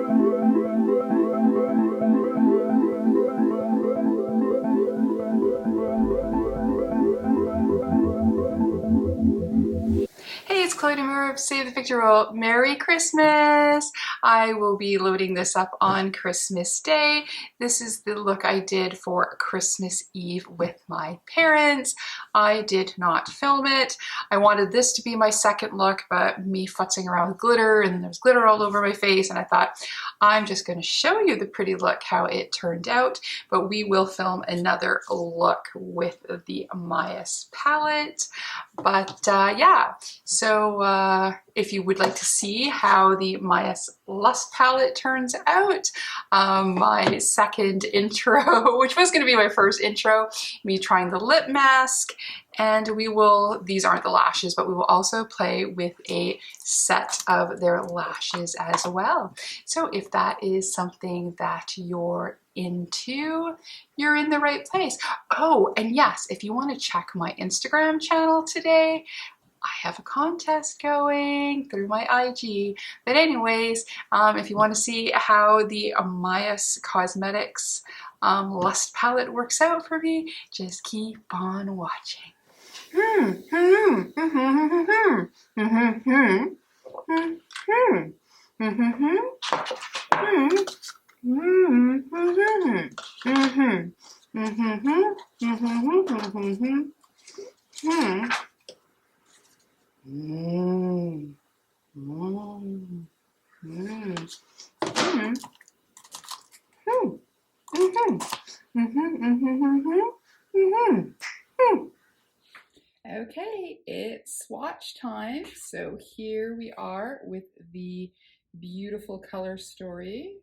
Hey, it's Chloe Demure, Save the Picture Roll. Merry Christmas! I will be loading this up on Christmas Day. This is the look I did for Christmas Eve with my parents. I did not film it. I wanted this to be my second look, but me futzing around with glitter and there's glitter all over my face, and I thought, I'm just going to show you the pretty look, how it turned out, but we will film another look with the Maius palette. But yeah, so if you would like to see how the Maius Lust palette turns out, my second intro, which was going to be my first intro, me trying the lip mask, and we will, these aren't the lashes, but we will also play with a set of their lashes as well. So if that is something that you're into, you're in the right place. Oh, and yes, if you want to check my Instagram channel today, I have a contest going through my IG. But anyways, if you want to see how the Maius Cosmetics Lust palette works out for me, just keep on watching. Okay, it's swatch time. So here we are with the beautiful color story.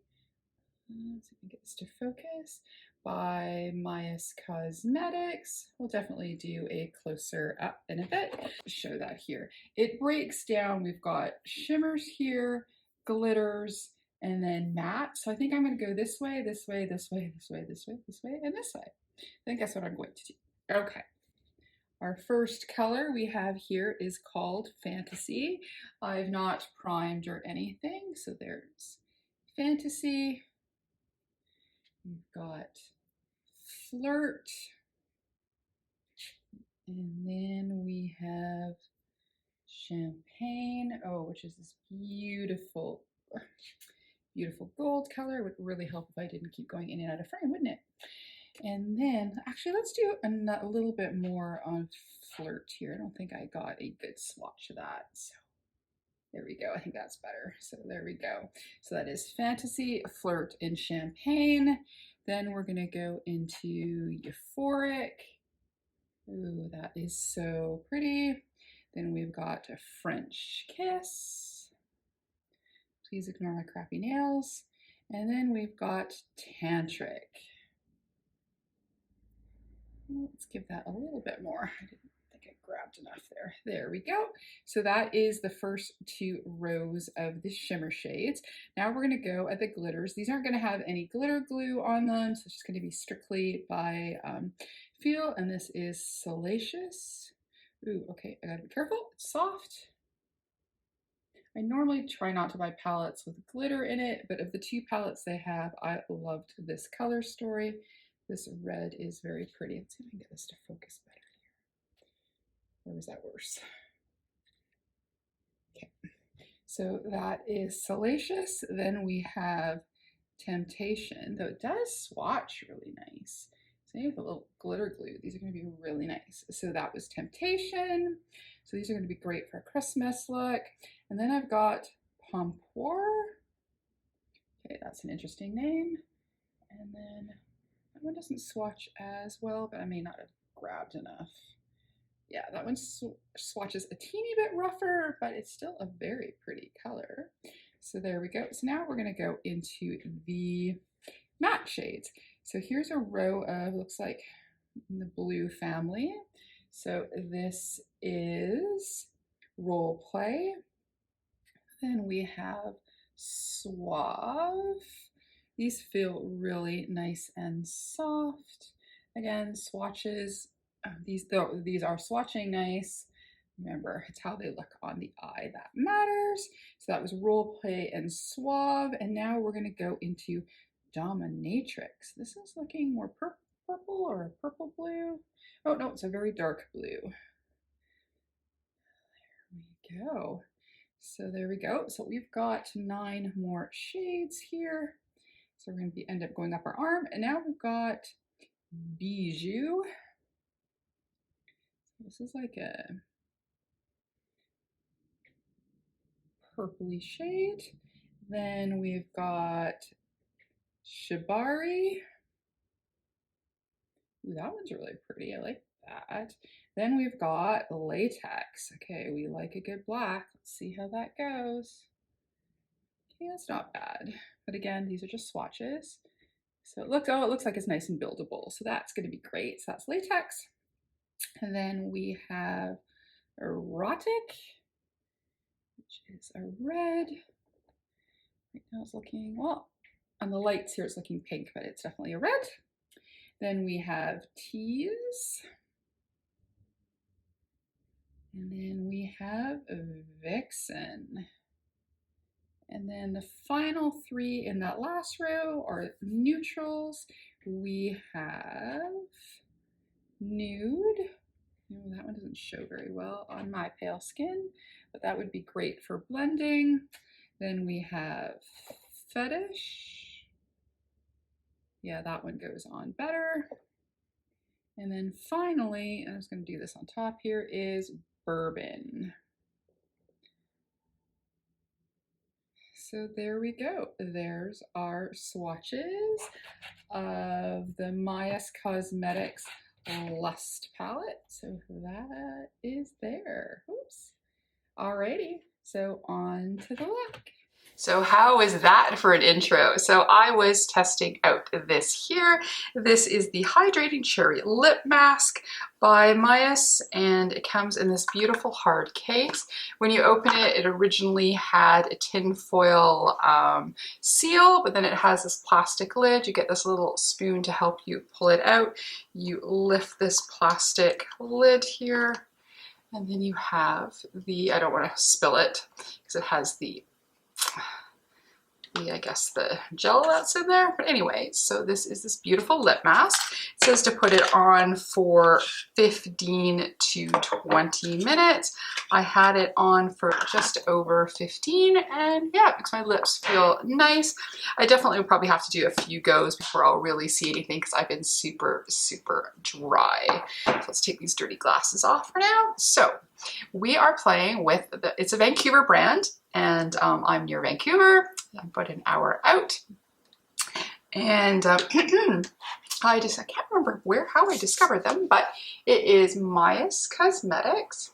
Let's see if we can get this to focus. By Maius Cosmetics. We'll definitely do a closer up in a bit. Show that here. It breaks down. We've got shimmers here, glitters, and then matte. So I think I'm going to go this way, this way, this way, this way, this way, this way, and this way. I think that's what I'm going to do. Okay. Our first color we have here is called Fantasy. I've not primed or anything, so there's Fantasy. We've got Flirt, and then we have Champagne, which is this beautiful, beautiful gold color. Would really help if I didn't keep going in and out of frame, wouldn't it? And then, actually, let's do a little bit more on Flirt here. I don't think I got a good swatch of that, so there we go. I think that's better. So there we go. So that is Fantasy, Flirt, and Champagne. Then we're going to go into Euphoric. Ooh, that is so pretty. Then we've got a French Kiss. Please ignore my crappy nails. And then we've got Tantric. Let's give that a little bit more. I didn't think I grabbed enough there. There we go. So that is the first two rows of the shimmer shades. Now we're going to go at the glitters. These aren't going to have any glitter glue on them, so it's just going to be strictly by feel. And this is Salacious. Ooh, okay, I gotta be careful. It's soft. I normally try not to buy palettes with glitter in it, but of the two palettes they have, I loved this color story. This red is very pretty. Let's see if I can get this to focus better here. Or was that worse? Okay, so that is Salacious. Then we have Temptation, though it does swatch really nice. Same with a little glitter glue. These are going to be really nice. So that was Temptation. So these are going to be great for a Christmas look. And then I've got Pompour. Okay, that's an interesting name. And then that one doesn't swatch as well, but I may not have grabbed enough. Yeah, that one swatches a teeny bit rougher, but it's still a very pretty color. So there we go. So now we're going to go into the matte shades. So here's a row of, looks like the blue family. So this is Role Play. Then we have Suave. These feel really nice and soft. Again, swatches, these are swatching nice. Remember, it's how they look on the eye that matters. So that was Role Play and Suave. And now we're going to go into Dominatrix. This is looking more purple or purple blue. Oh, no, it's a very dark blue. There we go. So there we go. So we've got 9 more shades here. So we're going to end up going up our arm. And now we've got Bijou. This is like a purpley shade. Then we've got Shibari. Ooh, that one's really pretty. I like that. Then we've got Latex. Okay, we like a good black. Let's see how that goes. Okay, that's not bad. But again, these are just swatches. So it looks like it's nice and buildable. So that's going to be great. So that's Latex. And then we have Erotic, which is a red. Right now it's looking, well, on the lights here it's looking pink, but it's definitely a red. Then we have Tease. And then we have Vixen. And then the final 3 in that last row are neutrals. We have Nude. Oh, that one doesn't show very well on my pale skin, but that would be great for blending. Then we have Fetish. Yeah, that one goes on better. And then finally, I'm just going to do this on top here, is Bourbon. So there we go. There's our swatches of the Maius Cosmetics Lust palette. So that is there. Oops. Alrighty, so on to the look. So how was that for an intro? So I was testing out this here. This is the Hydrating Cherry Lip Mask by Maius, and it comes in this beautiful hard case. When you open it, it originally had a tin foil seal, but then it has this plastic lid. You get this little spoon to help you pull it out. You lift this plastic lid here, and then you have the, I don't want to spill it because it has I guess the gel that's in there. But anyway, so this is this beautiful lip mask. It says to put it on for 15 to 20 minutes. I had it on for just over 15, and yeah, it makes my lips feel nice. I definitely would probably have to do a few goes before I'll really see anything because I've been super, super dry. So let's take these dirty glasses off for now. So we are playing with, it's a Vancouver brand, and I'm near Vancouver. I'm about an hour out. And I can't remember how I discovered them, but it is Maius Cosmetics.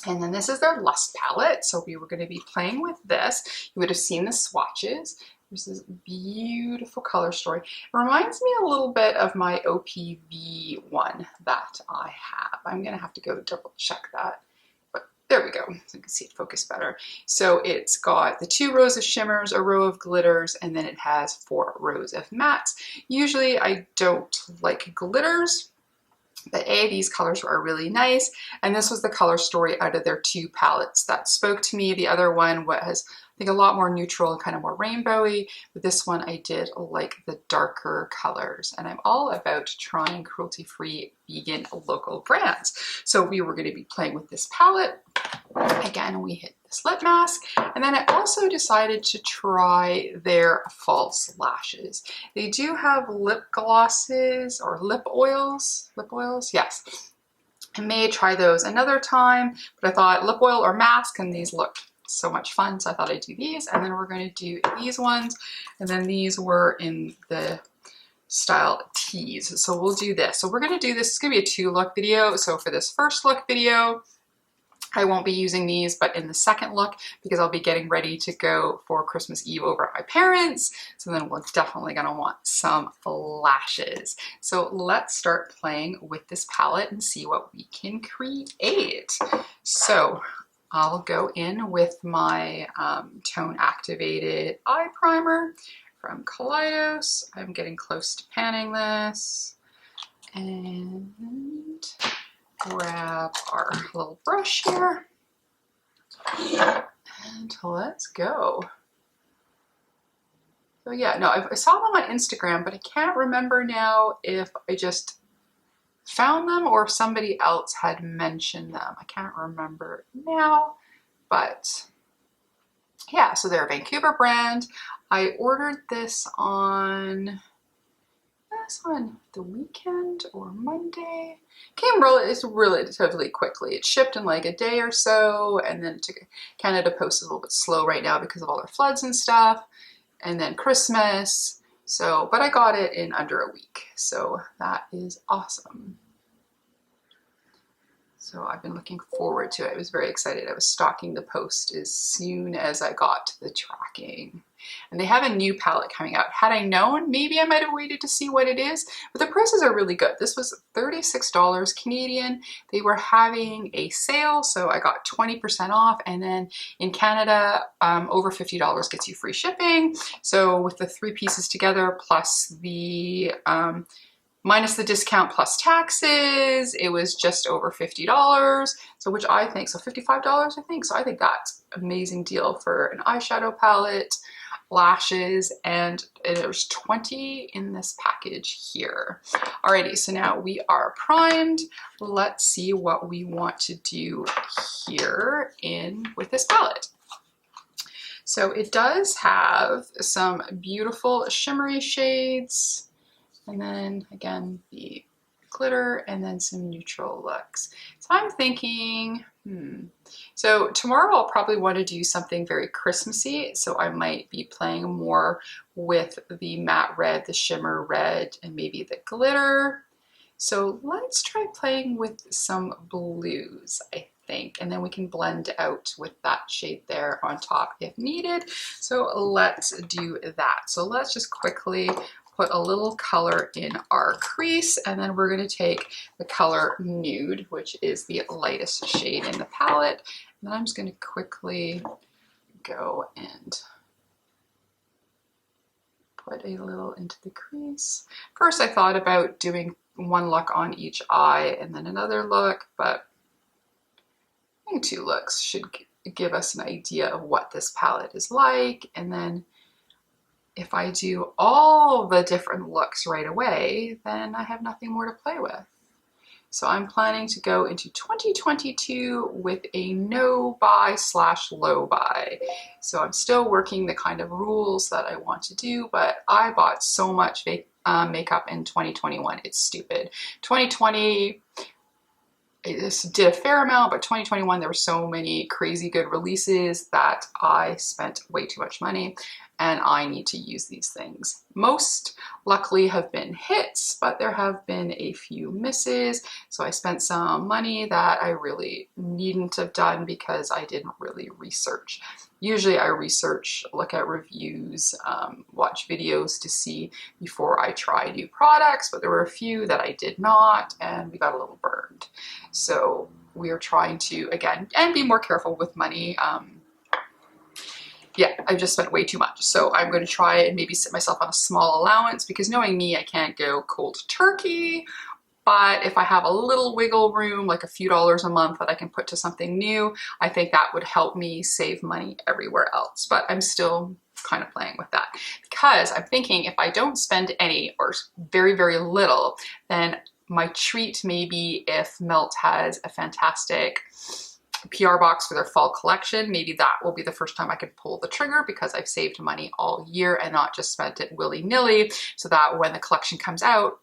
And then this is their Lust palette. So we were going to be playing with this. You would have seen the swatches. There's this beautiful color story. It reminds me a little bit of my OPV one that I have. I'm going to have to go double check that. But there we go. So you can see it focus better. So it's got the 2 rows of shimmers, a row of glitters, and then it has 4 rows of mattes. Usually I don't like glitters, but these colors are really nice. And this was the color story out of their 2 palettes that spoke to me. The other one was, I think, a lot more neutral and kind of more rainbowy, but this one I did like the darker colors. And I'm all about trying cruelty-free vegan local brands. So we were going to be playing with this palette. Again, we hit this lip mask, and then I also decided to try their false lashes. They do have lip glosses or lip oils, yes. I may try those another time, but I thought lip oil or mask, and these look so much fun, so I thought I'd do these, and then we're going to do these ones, and then these were in the style tease. So we'll do this. So we're going to do this, it's going to be a 2-look video. So for this first look video, I won't be using these, but in the second look, because I'll be getting ready to go for Christmas Eve over at my parents', so then we're definitely gonna want some lashes. So let's start playing with this palette and see what we can create. So I'll go in with my tone activated eye primer from Kaleidos. I'm getting close to panning this, and grab our little brush here and let's go. So yeah, no, I saw them on Instagram, but I can't remember now if I just found them or if somebody else had mentioned them. I can't remember now, but yeah, so they're a Vancouver brand. I ordered this on the weekend or Monday. It's relatively quickly. It shipped in like a day or so, and then Canada Post is a little bit slow right now because of all their floods and stuff, and then Christmas. So, but I got it in under a week, so that is awesome. So I've been looking forward to it. I was very excited. I was stalking the post as soon as I got the tracking. And they have a new palette coming out. Had I known, maybe I might have waited to see what it is, but the prices are really good. This was $36 Canadian. They were having a sale, so I got 20% off. And then in Canada, over $50 gets you free shipping. So with the 3 pieces together, plus the minus the discount plus taxes, it was just over $50. So which I think, so $55 I think. So I think that's an amazing deal for an eyeshadow palette, lashes, and there's 20 in this package here. Alrighty, so now we are primed. Let's see what we want to do here with this palette. So it does have some beautiful shimmery shades, and then again, the glitter, and then some neutral looks. So I'm thinking, so tomorrow I'll probably want to do something very Christmassy. So I might be playing more with the matte red, the shimmer red, and maybe the glitter. So let's try playing with some blues, I think, and then we can blend out with that shade there on top if needed. So let's do that. So let's just quickly put a little color in our crease, and then we're going to take the color Nude, which is the lightest shade in the palette. And then I'm just going to quickly go and put a little into the crease. First, I thought about doing one look on each eye and then another look, but I think 2 looks should give us an idea of what this palette is like. And then if I do all the different looks right away, then I have nothing more to play with. So I'm planning to go into 2022 with a no buy / low buy. So I'm still working the kind of rules that I want to do, but I bought so much makeup in 2021. It's stupid. 2020, I just did a fair amount, but 2021, there were so many crazy good releases that I spent way too much money, and I need to use these things. Most, luckily, have been hits, but there have been a few misses. So I spent some money that I really needn't have done because I didn't really research. Usually I research, look at reviews, watch videos to see before I try new products, but there were a few that I did not, and we got a little burned. So we are trying to, again, and be more careful with money. Yeah, I've just spent way too much. So I'm going to try and maybe set myself on a small allowance, because knowing me, I can't go cold turkey. But if I have a little wiggle room, like a few dollars a month that I can put to something new, I think that would help me save money everywhere else. But I'm still kind of playing with that, because I'm thinking if I don't spend any or very, very little, then my treat may be if Melt has a fantastic PR box for their fall collection. Maybe that will be the first time I can pull the trigger, because I've saved money all year and not just spent it willy-nilly, so that when the collection comes out,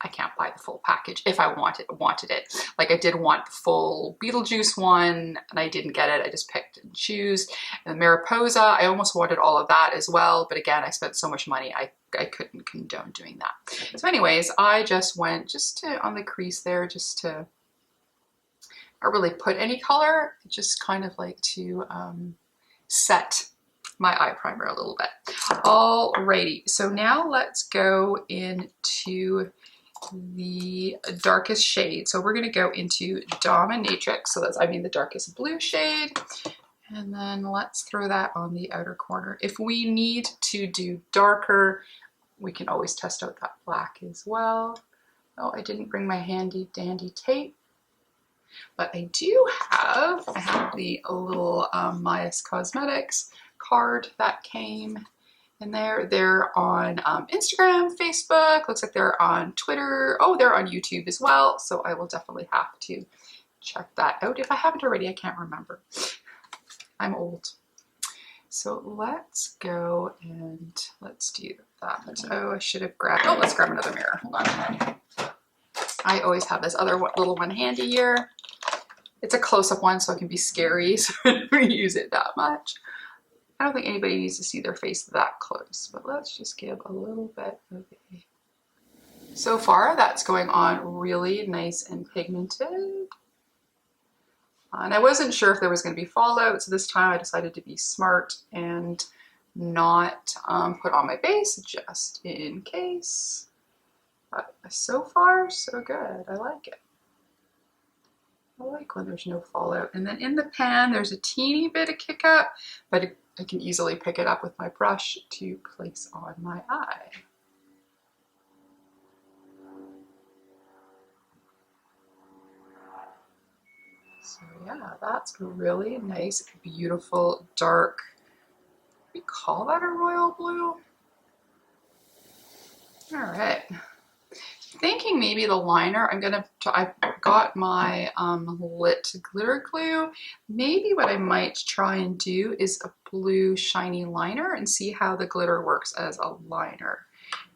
I can't buy the full package if I wanted it. Like I did want the full Beetlejuice one and I didn't get it. I just picked and choose. And the Mariposa, I almost wanted all of that as well. But again, I spent so much money, I couldn't condone doing that. So anyways, I just went on the crease there, just to not really put any color, just kind of like to set my eye primer a little bit. Alrighty, so now let's go into the darkest shade. So we're going to go into Dominatrix. So that's, the darkest blue shade. And then let's throw that on the outer corner. If we need to do darker, we can always test out that black as well. Oh, I didn't bring my handy dandy tape. But I have the little Maius Cosmetics card that came in there. They're on Instagram, Facebook, looks like they're on Twitter. Oh, they're on YouTube as well. So I will definitely have to check that out. If I haven't already, I can't remember. I'm old. So let's go and let's do that. Oh, I should have grabbed, oh, let's grab another mirror. Hold on. I always have this other little one handy here. It's a close-up one, so it can be scary, so I don't use it that much. I don't think anybody needs to see their face that close, but let's just give a little bit of a... So far, that's going on really nice and pigmented. And I wasn't sure if there was going to be fallout, so this time I decided to be smart and not put on my base, just in case. But so far, so good. I like it. I like when there's no fallout. And then in the pan, there's a teeny bit of kick up, but I can easily pick it up with my brush to place on my eye. So yeah, that's a really nice, beautiful, dark, we call that a royal blue? All right. Thinking maybe the liner, I've got my lit glitter glue. Maybe what I might try and do is a blue shiny liner and see how the glitter works as a liner.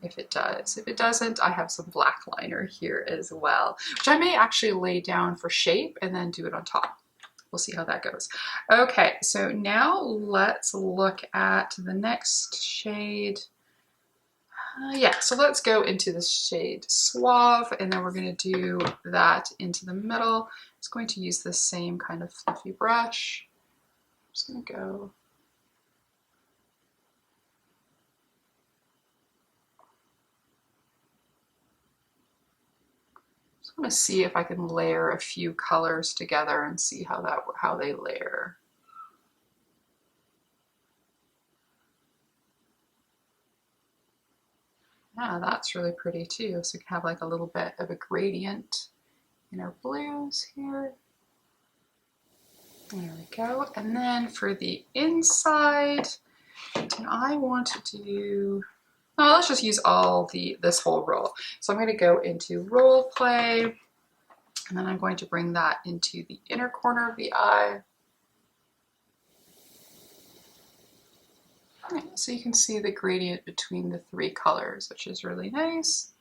If it does. If it doesn't, I have some black liner here as well, which I may actually lay down for shape and then do it on top. We'll see how that goes. Okay, so now let's look at the next shade. Yeah, so let's go into the shade Suave, and then we're going to do that into the middle. I'm just going to use the same kind of fluffy brush. I'm just going to go. Just want to see if I can layer a few colors together and see how they layer. Yeah, that's really pretty too. So you can have like a little bit of a gradient in our blues here. There we go. And then for the inside, and I want to do, oh, let's just use this whole roll. So I'm going to go into role play, and then I'm going to bring that into the inner corner of the eye. So you can see the gradient between the three colors, which is really nice.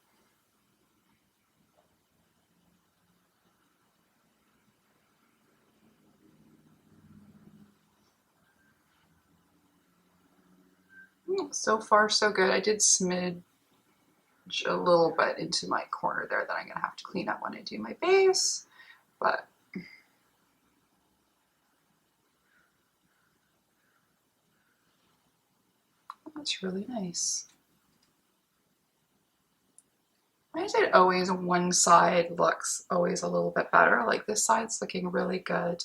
So far, so good. I did smidge a little bit into my corner there that I'm going to have to clean up when I do my base, but that's really nice. Why is it always one side looks always a little bit better? Like this side's looking really good.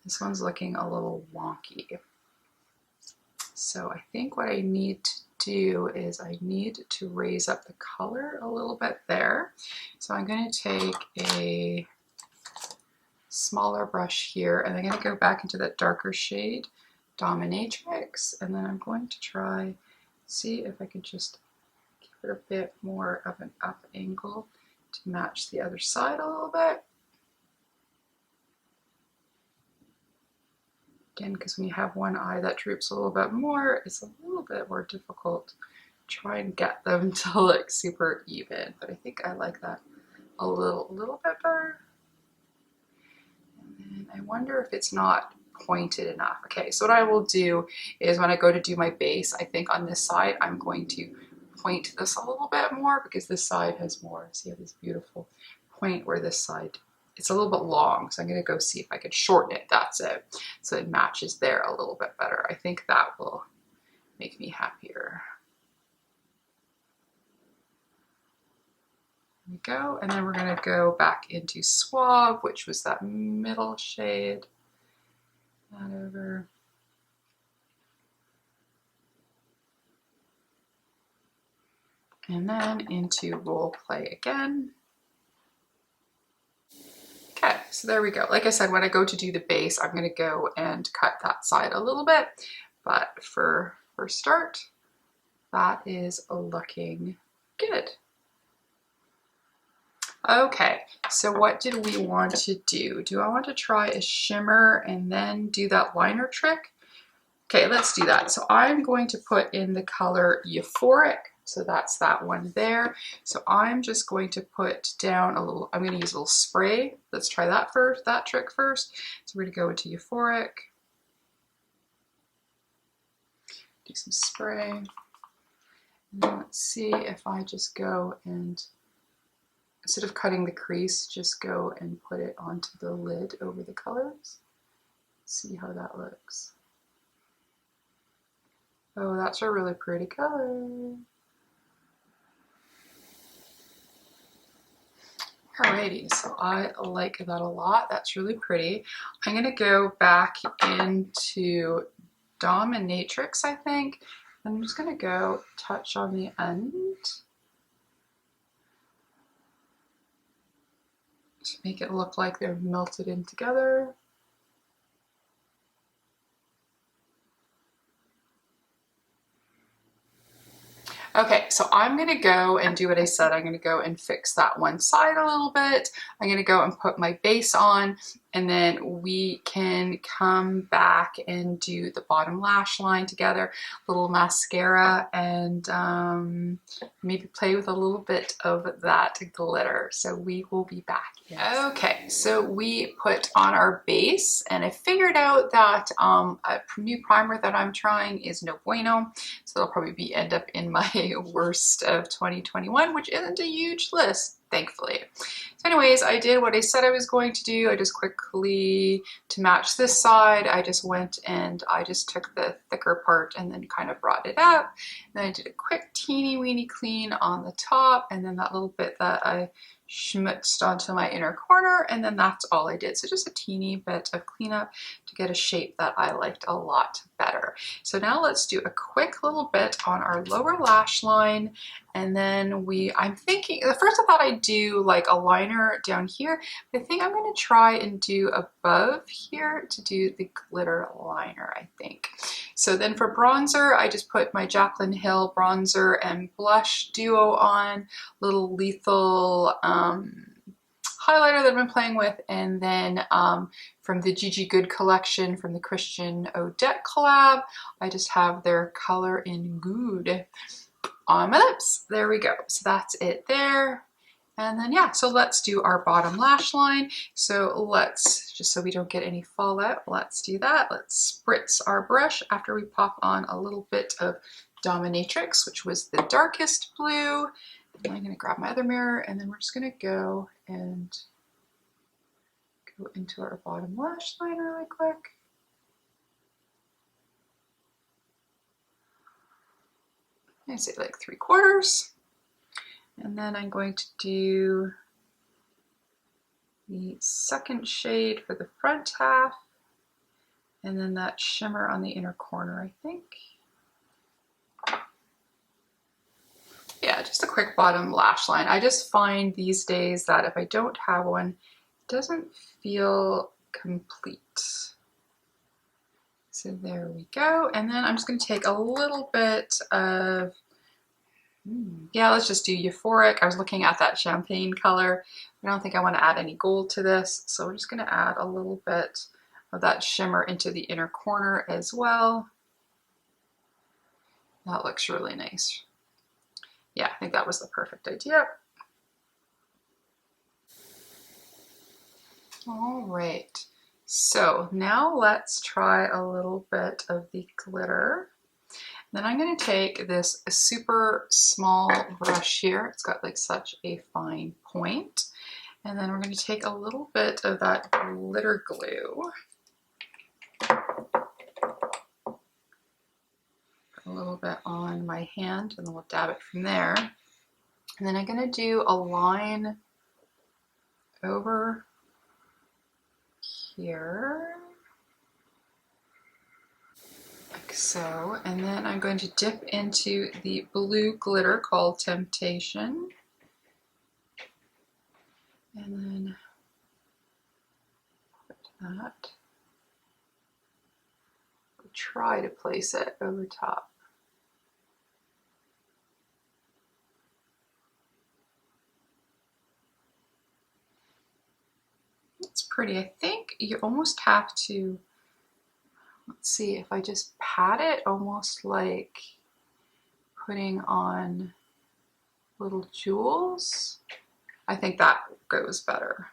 This one's looking a little wonky. So I think what I need to do is I need to raise up the color a little bit there. So I'm going to take a smaller brush here, and I'm going to go back into that darker shade, Dominatrix, and then I'm going to try, see if I can just give it a bit more of an up angle to match the other side a little bit. Again, because when you have one eye that droops a little bit more, it's a little bit more difficult. Try and get them to look super even, but I think I like that a little bit better. And then I wonder if it's not pointed enough. Okay, so what I will do is when I go to do my base, I think on this side, I'm going to point this a little bit more because this side has more. See, I have this beautiful point where this side, it's a little bit long. So I'm going to go see if I could shorten it. That's it. So it matches there a little bit better. I think that will make me happier. There we go. And then we're going to go back into Suave, which was that middle shade. That over. And then into Role Play again. Okay, so there we go. Like I said, when I go to do the base, I'm gonna go and cut that side a little bit. But for start, that is looking good. Okay, so what did we want to do? Do I want to try a shimmer and then do that liner trick? Okay, let's do that. So I'm going to put in the color Euphoric. So that's that one there. So I'm just going to put down a little, I'm going to use a little spray. Let's try that first, that trick first. So we're going to go into Euphoric. Do some spray. And then let's see if I just go and, instead of cutting the crease, just go and put it onto the lid over the colors. See how that looks. Oh, that's a really pretty color. Alrighty, so I like that a lot. That's really pretty. I'm gonna go back into Dominatrix, I think. I'm just gonna go touch on the end. To make it look like they're melted in together. Okay, so I'm gonna go and do what I said. I'm gonna go and fix that one side a little bit. I'm gonna go and put my base on, and then we can come back and do the bottom lash line together, little mascara, and maybe play with a little bit of that glitter. So we will be back. Yes. Okay, so we put on our base, and I figured out that a new primer that I'm trying is no bueno. So it'll probably end up in my worst of 2021, which isn't a huge list, thankfully. So anyways, I did what I said I was going to do. I just quickly, to match this side, I just went and I just took the thicker part and then kind of brought it up. Then I did a quick teeny weeny clean on the top, and then that little bit that I schmutzed onto my inner corner, and then that's all I did. So just a teeny bit of cleanup to get a shape that I liked a lot better. So now let's do a quick little bit on our lower lash line, and then I'm thinking, the first I thought I'd do like a liner down here, but I think I'm gonna try and do above here to do the glitter liner, I think. So then for bronzer, I just put my Jaclyn Hill bronzer and blush duo on, little lethal highlighter that I've been playing with, and then from the Gigi Good collection, from the Christian Odette collab, I just have their Color in Good on my lips. There we go. So that's it there. And then yeah, so let's do our bottom lash line. So let's, just so we don't get any fallout, let's do that. Let's spritz our brush after we pop on a little bit of Dominatrix, which was the darkest blue. And I'm gonna grab my other mirror, and then we're just gonna go and go into our bottom lash line really quick. I say like 3/4. And then I'm going to do the second shade for the front half, and then that shimmer on the inner corner, I think. Yeah, just a quick bottom lash line. I just find these days that if I don't have one, it doesn't feel complete. So there we go. And then I'm just going to take a little bit of, yeah, let's just do Euphoric. I was looking at that champagne color. I don't think I want to add any gold to this, so we're just going to add a little bit of that shimmer into the inner corner as well. That looks really nice. Yeah, I think that was the perfect idea. All right, so now let's try a little bit of the glitter. Then I'm going to take this super small brush here. It's got like such a fine point. And then we're going to take a little bit of that glitter glue. A little bit on my hand, and then we'll dab it from there. And then I'm going to do a line over here. Like so, and then I'm going to dip into the blue glitter called Temptation, and then that. Try to place it over top. It's pretty. I think you almost have to, let's see, if I just pat it almost like putting on little jewels, I think that goes better.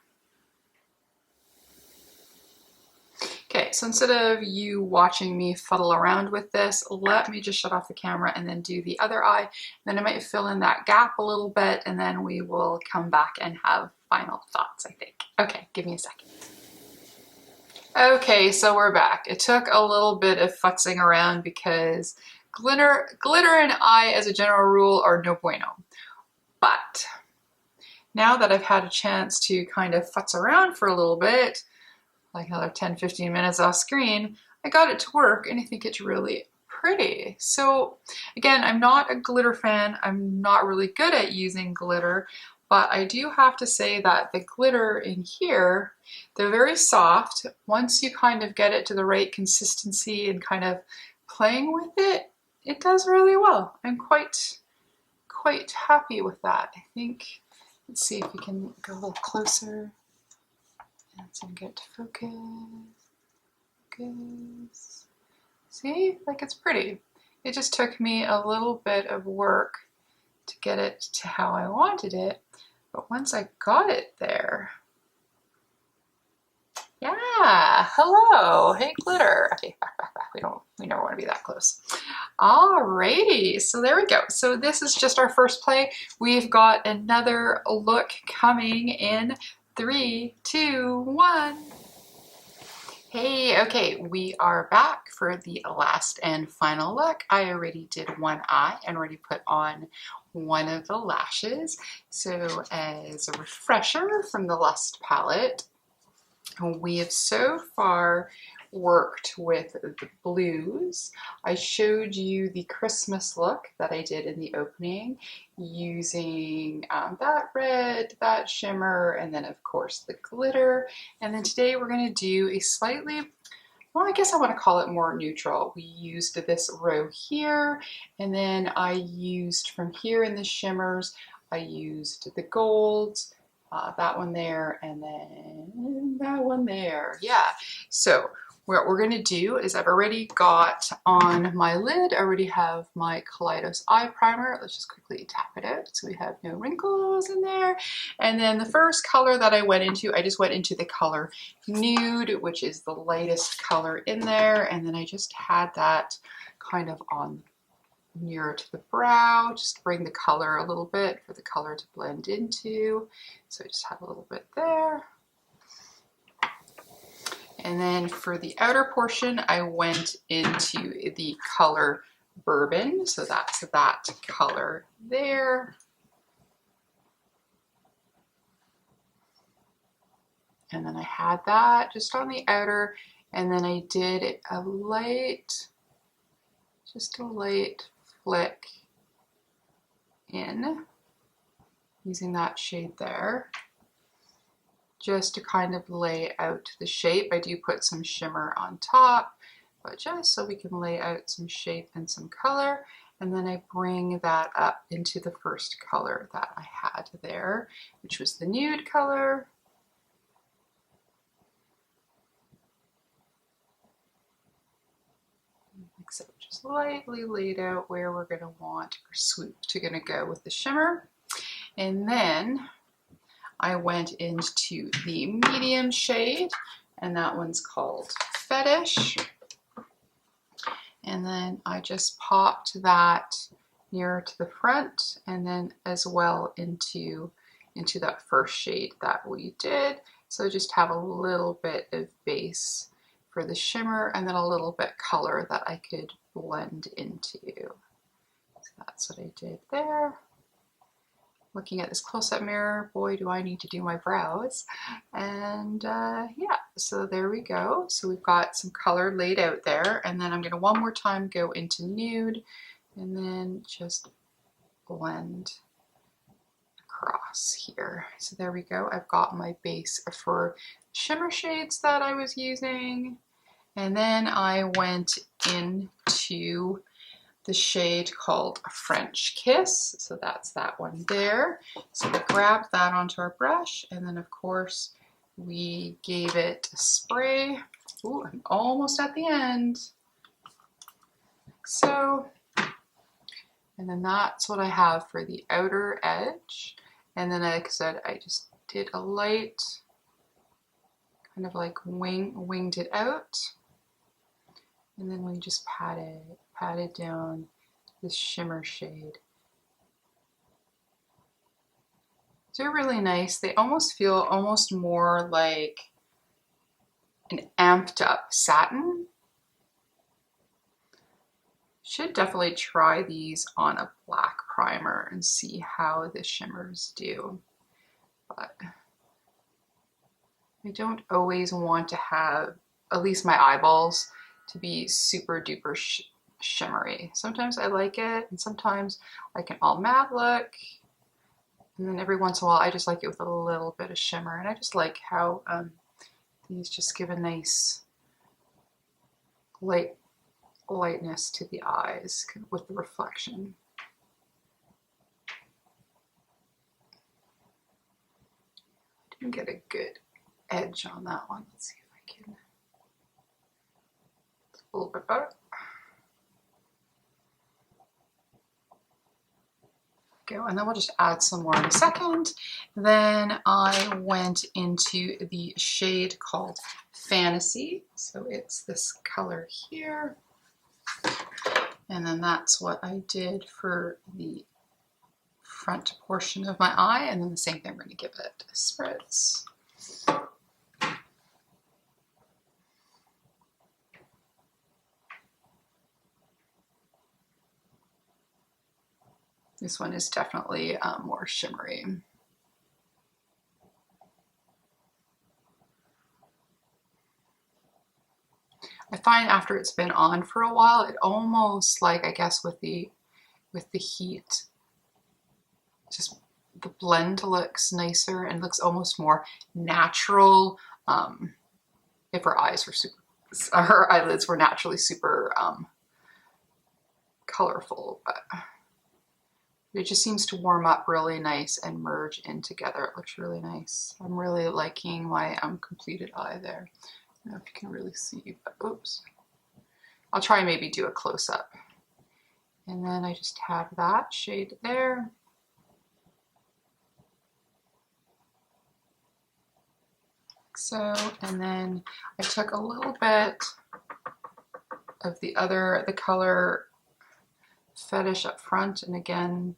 Okay, so instead of you watching me fuddle around with this, let me just shut off the camera and then do the other eye. Then I might fill in that gap a little bit, and then we will come back and have final thoughts, I think. Okay, give me a second. Okay, so we're back. It took a little bit of futzing around because glitter and eye as a general rule are no bueno. But now that I've had a chance to kind of futz around for a little bit, like another 10-15 minutes off screen, I got it to work and I think it's really pretty. So again, I'm not a glitter fan. I'm not really good at using glitter, but I do have to say that the glitter in here, they're very soft. Once you kind of get it to the right consistency and kind of playing with it, it does really well. I'm quite happy with that. I think, let's see if we can go a little closer. And get to focus. Focus. See, like it's pretty. It just took me a little bit of work to get it to how I wanted it, but once I got it there, yeah, hello, hey glitter. Okay, back. We never want to be that close. Alrighty, so there we go. So this is just our first play. We've got another look coming in 3, 2, 1. Hey, okay, we are back for the last and final look. I already did one eye and already put on one of the lashes. So as a refresher from the Lust palette, we have so far worked with the blues. I showed you the Christmas look that I did in the opening using that red, that shimmer, and then of course the glitter. And then today we're going to do a slightly, well, I guess I want to call it more neutral. We used this row here, and then I used from here in the shimmers, I used the golds, that one there, and then that one there. Yeah, so what we're going to do is I've already got on my lid, I already have my Kaleidos eye primer. Let's just quickly tap it out so we have no wrinkles in there. And then the first color that I went into, I just went into the color Nude, which is the lightest color in there. And then I just had that kind of on nearer to the brow, just bring the color a little bit for the color to blend into. So I just have a little bit there. And then for the outer portion, I went into the color Bourbon. So that's that color there. And then I had that just on the outer. And then I did a light, just a light flick in using that shade there, just to kind of lay out the shape. I do put some shimmer on top, but just so we can lay out some shape and some color. And then I bring that up into the first color that I had there, which was the Nude color. So just lightly laid out where we're going to want our swoop to going to go with the shimmer. And then I went into the medium shade, and that one's called Fetish. And then I just popped that nearer to the front, and then as well into that first shade that we did. So just have a little bit of base for the shimmer, and then a little bit color that I could blend into. So that's what I did there. Looking at this close-up mirror, boy, do I need to do my brows. And yeah, so there we go. So we've got some color laid out there, and then I'm going to one more time go into Nude and then just blend across here. So there we go. I've got my base for shimmer shades that I was using. And then I went into the shade called French Kiss. So that's that one there. So we grabbed that onto our brush, and then of course we gave it a spray. Ooh, I'm almost at the end. Like so. And then that's what I have for the outer edge. And then like I said, I just did a light, kind of like winged it out. And then we just patted down this shimmer shade. They're really nice. They almost feel almost more like an amped up satin. Should definitely try these on a black primer and see how the shimmers do. But I don't always want to have, at least my eyeballs, to be super duper shimmery. Sometimes I like it, and sometimes like an all matte look. And then every once in a while, I just like it with a little bit of shimmer. And I just like how these just give a nice lightness to the eyes with the reflection. I didn't get a good edge on that one. Let's see if I can. A little bit better. Go, and then we'll just add some more in a second. Then I went into the shade called Fantasy. So it's this color here. And then that's what I did for the front portion of my eye. And then the same thing, we're going to give it a spritz. This one is definitely more shimmery. I find after it's been on for a while, it almost like, I guess with the heat, just the blend looks nicer and looks almost more natural. If her eyes were her eyelids were naturally super colorful, but it just seems to warm up really nice and merge in together. It looks really nice. I'm really liking my completed eye there. I don't know if you can really see, but oops. I'll try and maybe do a close-up. And then I just have that shade there. Like so, and then I took a little bit of the color Fetish up front, and again,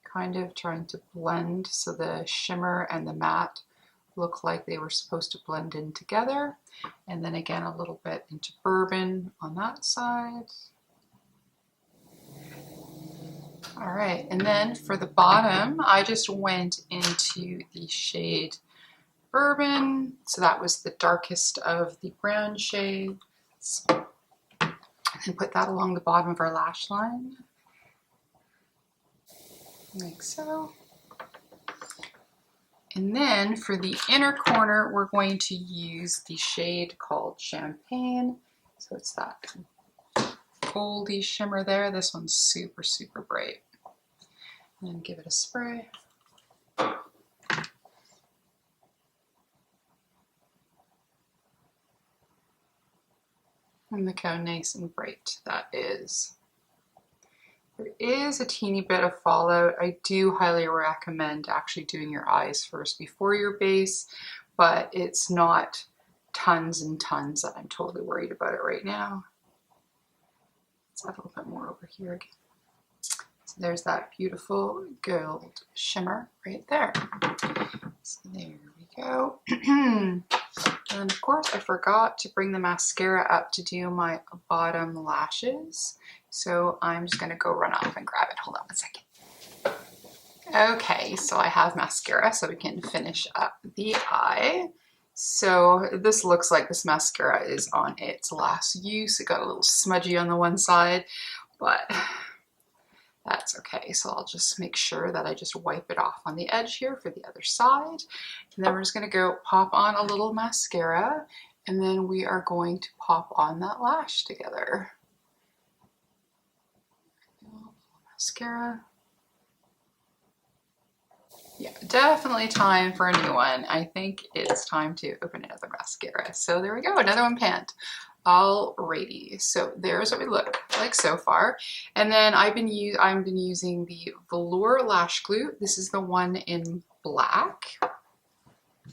kind of trying to blend so the shimmer and the matte look like they were supposed to blend in together. And then again, a little bit into Bourbon on that side. All right, and then for the bottom, I just went into the shade Bourbon. So that was the darkest of the brown shades. And put that along the bottom of our lash line, like so. And then for the inner corner, we're going to use the shade called Champagne. So it's that goldy shimmer there. This one's super, super bright. And then give it a spray. And look how nice and bright that is. There is a teeny bit of fallout. I do highly recommend actually doing your eyes first before your base, but it's not tons and tons that I'm totally worried about it right now. Let's add a little bit more over here again. So there's that beautiful gold shimmer right there. So there we go. And of course, I forgot to bring the mascara up to do my bottom lashes. So I'm just gonna go run off and grab it. Hold on one second. Okay, so I have mascara so we can finish up the eye. So this looks like this mascara is on its last use. It got a little smudgy on the one side, but that's okay. Okay, so I'll just make sure that I just wipe it off on the edge here for the other side. And then we're just gonna go pop on a little mascara, and then we are going to pop on that lash together. Mascara. Yeah, definitely time for a new one. I think it's time to open another mascara. So there we go, another one panned. Alrighty, so there's what we look like so far. And then I've been using the Velour Lash Glue. This is the one in black.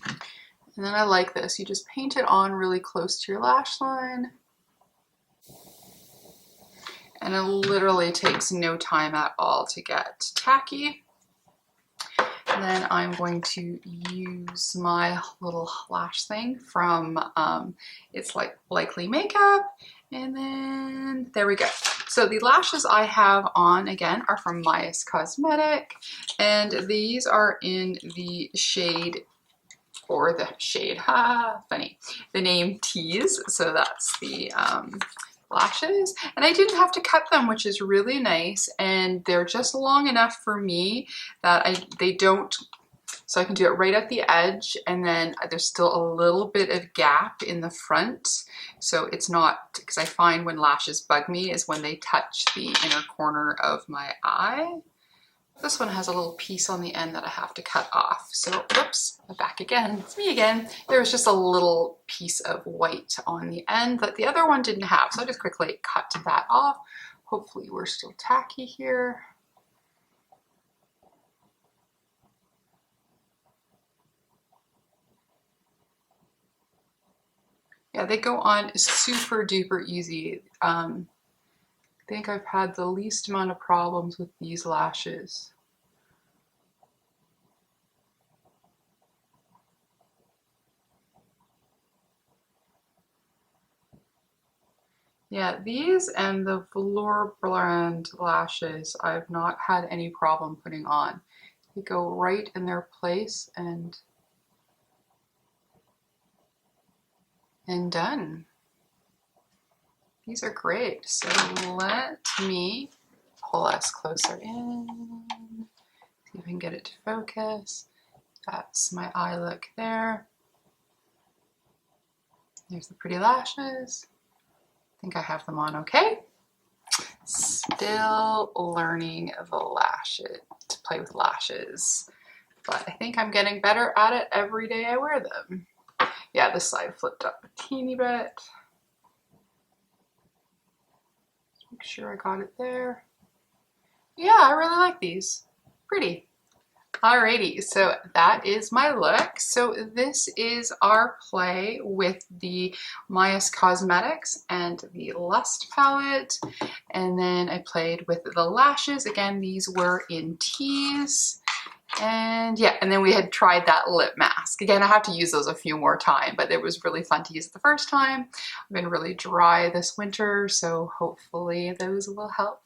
And then I like this. You just paint it on really close to your lash line. And it literally takes no time at all to get tacky. And then I'm going to use my little lash thing from, it's like Likely Makeup. And then there we go. So the lashes I have on, again, are from Maius Cosmetics. And these are in the shade, or the shade, funny, the name Tease. So that's the lashes, and I didn't have to cut them, which is really nice, and they're just long enough for me that they don't, so I can do it right at the edge, and then there's still a little bit of gap in the front, so it's not, because I find when lashes bug me is when they touch the inner corner of my eye. This one has a little piece on the end that I have to cut off. So, whoops, back again. It's me again. There was just a little piece of white on the end that the other one didn't have. So I just quickly cut that off. Hopefully we're still tacky here. Yeah, they go on super duper easy. I think I've had the least amount of problems with these lashes. Yeah, these and the Velour brand lashes, I've not had any problem putting on. They go right in their place and done. These are great. So let me pull us closer in, see if I can get it to focus. That's my eye look there. There's the pretty lashes. I think I have them on okay. Still learning the lashes, to play with lashes, but I think I'm getting better at it every day I wear them. Yeah, this side flipped up a teeny bit. Make sure I got it there. Yeah, I really like these. Pretty. Alrighty, so that is my look. So this is our play with the Maius Cosmetics and the Lust palette. And then I played with the lashes. Again, these were in Tease. And yeah, and then we had tried that lip mask. Again, I have to use those a few more times, but it was really fun to use it the first time. I've been really dry this winter, so hopefully those will help.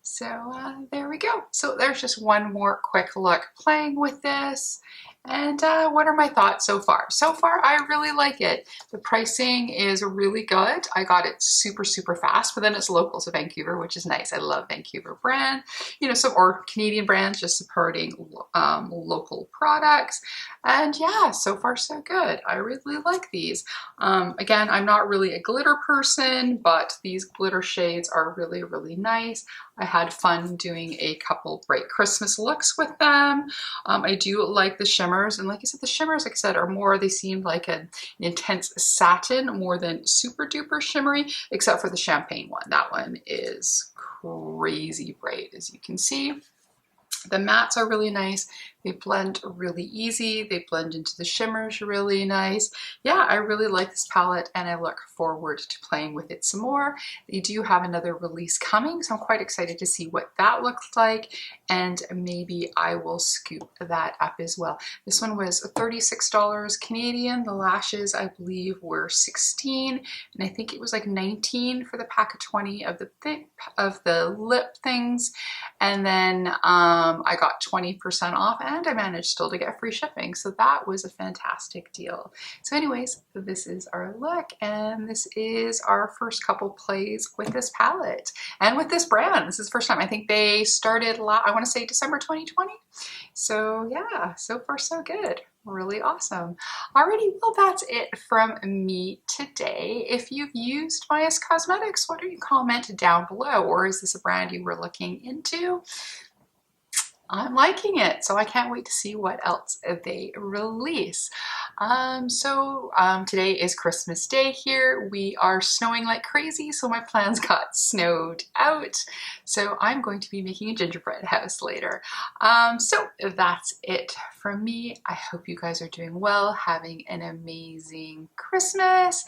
So there we go. So there's just one more quick look playing with this. And what are my thoughts so far? So far, I really like it. The pricing is really good. I got it super fast, but then it's local to Vancouver, which is nice. I love Vancouver brand, you know, or Canadian brands, just supporting local products. And yeah, so far so good. I really like these. Again, I'm not really a glitter person, but these glitter shades are really nice. I had fun doing a couple bright Christmas looks with them. I do like the shimmers, and like I said, the shimmers, like I said, are more, they seem like an intense satin more than super duper shimmery, except for the champagne one. That one is crazy bright, as you can see. The mattes are really nice. They blend really easy. They blend into the shimmers really nice. Yeah, I really like this palette and I look forward to playing with it some more. They do have another release coming, so I'm quite excited to see what that looks like, and maybe I will scoop that up as well. This one was $36 Canadian. The lashes, I believe, were 16, and I think it was like 19 for the pack of 20 of the lip things, and then I got 20% off. and I managed still to get free shipping. So that was a fantastic deal. So anyways, this is our look, and this is our first couple plays with this palette and with this brand. This is the first time. I think they started, I want to say December 2020. So yeah, so far so good. Really awesome. Alrighty, well that's it from me today. If you've used Maius Cosmetics, why don't you comment down below, or is this a brand you were looking into? I'm liking it, so I can't wait to see what else they release. Today is Christmas Day here. We are snowing like crazy, so my plans got snowed out. So I'm going to be making a gingerbread house later. So that's it from me. I hope you guys are doing well, having an amazing Christmas.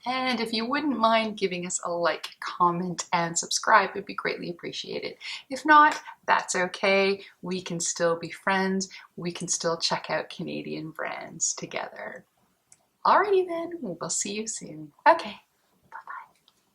And if you wouldn't mind giving us a like, comment, and subscribe, it'd be greatly appreciated. If not, that's okay. We can still be friends. We can still check out Canadian brands together. Alrighty then, we'll see you soon. Okay.